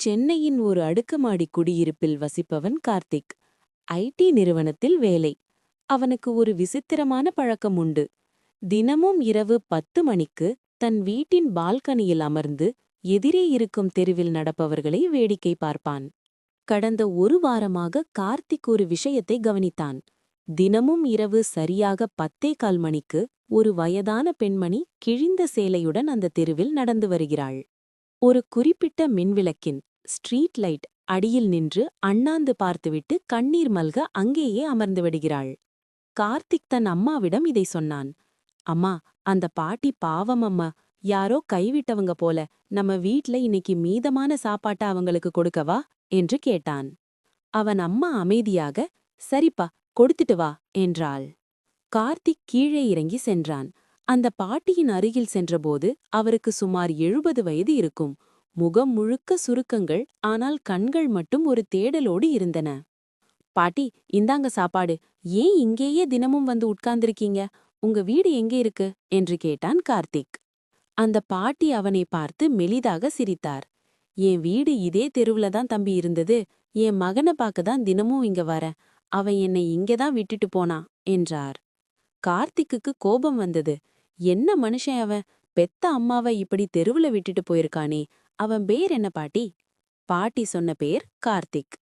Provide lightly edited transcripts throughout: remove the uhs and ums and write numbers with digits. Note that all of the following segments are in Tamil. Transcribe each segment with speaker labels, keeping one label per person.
Speaker 1: சென்னையின் ஒரு அடுக்குமாடி குடியிருப்பில் வசிப்பவன் கார்த்திக். ஐடி நிறுவனத்தில் வேலை. அவனுக்கு ஒரு விசித்திரமான பழக்கம் உண்டு. தினமும் இரவு 10 மணிக்கு தன் வீட்டின் பால்கனியில் அமர்ந்து எதிரே இருக்கும் தெருவில் நடப்பவர்களை வேடிக்கை பார்ப்பான். கடந்த ஒரு வாரமாக கார்த்திக் ஒரு விஷயத்தை கவனித்தான். தினமும் இரவு சரியாக 10:15 மணிக்கு ஒரு வயதான பெண்மணி கிழிந்த சேலையுடன் அந்த தெருவில் நடந்து வருகிறாள். ஒரு குறிப்பிட்ட மின்விளக்கின் ஸ்ட்ரீட் லைட் அடியில் நின்று அண்ணாந்து பார்த்துவிட்டு கண்ணீர் மல்க அங்கேயே அமர்ந்து விடுகிறாள். கார்த்திக் தன் அம்மாவிடம் இதை சொன்னான். அம்மா, அந்த பாட்டி பாவம் அம்மா, யாரோ கைவிட்டவங்க போல. நம்ம வீட்ல இன்னைக்கு மீதமான சாப்பாட்ட அவங்களுக்கு கொடுக்கவா என்று கேட்டான். அவன் அம்மா அமைதியாக, சரிப்பா, கொடுத்துட்டு வா என்றாள். கார்த்திக் கீழே இறங்கி சென்றான். அந்த பாட்டியின் அருகில் சென்றபோது அவருக்கு சுமார் 70 வயது இருக்கும். முகம் முழுக்க சுருக்கங்கள், ஆனால் கண்கள் மட்டும் ஒரு தேடலோடு இருந்தன. பாட்டி, இந்தாங்க சாப்பாடு. ஏன் இங்கேயே தினமும் வந்து உட்கார்ந்திருக்கீங்க? உங்க வீடு எங்கே இருக்கு என்று கேட்டான் கார்த்திக். அந்த பாட்டி அவனை பார்த்து மெலிதாக சிரித்தார். என் வீடு இதே தெருவுல தான் தம்பி இருந்தது. என் மகனை பார்க்க தான் தினமும் இங்க வரேன். அவன் என்னை இங்கதான் விட்டுட்டு போனான் என்றார். கார்த்திக்குக்கு கோபம் வந்தது. என்ன மனுஷன் அவன்! பெத்த அம்மாவை இப்படி தெருவுல விட்டுட்டு போயிருக்கானே. அவன் பேர் என்ன பாட்டி? பாட்டி சொன்ன பேர் கார்த்திக்.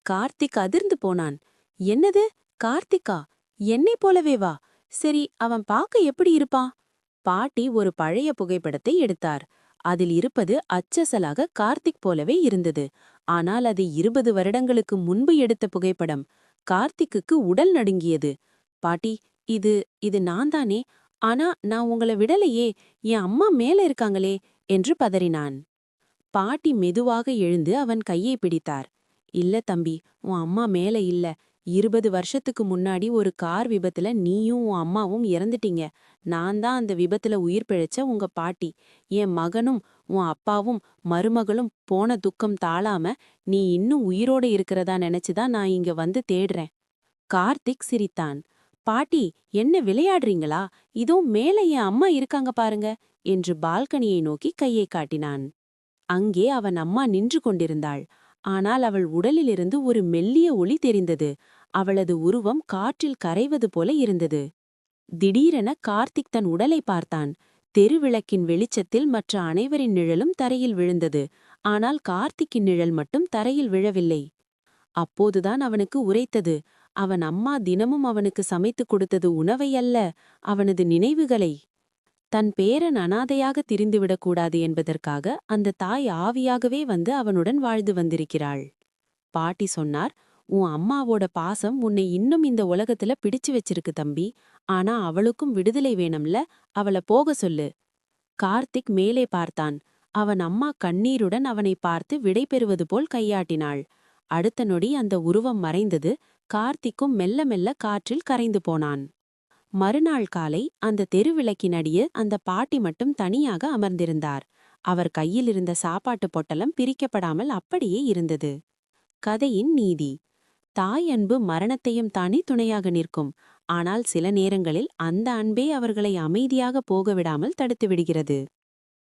Speaker 1: கார்த்திக் அதிர்ந்து போனான். என்னது, கார்த்திக்கா? என்னை போலவே வா. சரி, அவன் பார்க்க எப்படி இருப்பான்? பாட்டி ஒரு பழைய புகைப்படத்தை எடுத்தார். அதில் இருப்பது அச்சசலாக கார்த்திக் போலவே இருந்தது. ஆனால் அது 20 வருடங்களுக்கு முன்பு எடுத்த புகைப்படம். கார்த்திக்குக்கு உடல் நடுங்கியது. பாட்டி, இது இது நான் தானே. ஆனா நான் உங்களை விடலையே. என் அம்மா மேல இருக்காங்களே என்று பதறினான். பாட்டி மெதுவாக எழுந்து அவன் கையை பிடித்தார். இல்ல தம்பி, உன் அம்மா மேல இல்ல. 20 வருஷத்துக்கு முன்னாடி ஒரு கார் விபத்துல நீயும் உன் அம்மாவும் இறந்துட்டீங்க. நான் தான் அந்த விபத்துல உயிர் பிழைச்ச உங்க பாட்டி. என் மகனும் உன் அப்பாவும் மருமகளும் போன துக்கம் தாழாம நீ இன்னும் உயிரோட இருக்கிறதா நினைச்சுதான் நான் இங்க வந்து தேடுறேன். கார்த்திக் சிரித்தான். பாட்டி, என்ன விளையாடுறீங்களா? இதோ மேல என் அம்மா இருக்காங்க பாருங்க என்று பால்கனியை நோக்கி கையை காட்டினான். அங்கே அவன் அம்மா நின்று கொண்டிருந்தாள். ஆனால் அவள் உடலிலிருந்து ஒரு மெல்லிய ஒளி தெரிந்தது. அவளது உருவம் காற்றில் கரைவது போல இருந்தது. திடீரென கார்த்திக் தன் உடலை பார்த்தான். தெருவிளக்கின் வெளிச்சத்தில் மற்ற அனைவரின் நிழலும் தரையில் விழுந்தது. ஆனால் கார்த்திக்கின் நிழல் மட்டும் தரையில் விழவில்லை. அப்போதுதான் அவனுக்கு உரைத்தது. அவன் அம்மா தினமும் அவனுக்கு சமைத்துக் கொடுத்தது உணவை அல்ல, அவனது நினைவுகளை. தன் பேரன் அனாதையாக திரிந்துவிடக்கூடாது என்பதற்காக அந்த தாய் ஆவியாகவே வந்து அவனுடன் வாழ்ந்து வந்திருக்கிறாள். பாட்டி சொன்னார், உன் அம்மாவோட பாசம் உன்னை இன்னும் இந்த உலகத்துல பிடிச்சு வச்சிருக்கு தம்பி. ஆனா அவளுக்கும் விடுதலை வேணும்ல, அவளை போக சொல்லு. கார்த்திக் மேலே பார்த்தான். அவன் அம்மா கண்ணீருடன் அவனை பார்த்து விடை பெறுவது போல் கையாட்டினாள். அடுத்த நொடி அந்த உருவம் மறைந்தது. கார்த்திக்கும் மெல்ல மெல்ல காற்றில் கரைந்து போனான். மறுநாள் காலை அந்த தெருவிளக்கினடியே அந்த பாட்டி மட்டும் தனியாக அமர்ந்திருந்தார். அவர் கையில் இருந்த சாப்பாட்டு பொட்டலம் பிரிக்கப்படாமல் அப்படியே இருந்தது. கதையின் நீதி: தாய் அன்பு மரணத்தையும் தாண்டி துணையாக நிற்கும். ஆனால் சில நேரங்களில் அந்த அன்பே அவர்களை அமைதியாக போக விடாமல் தடுத்து விடுகிறது.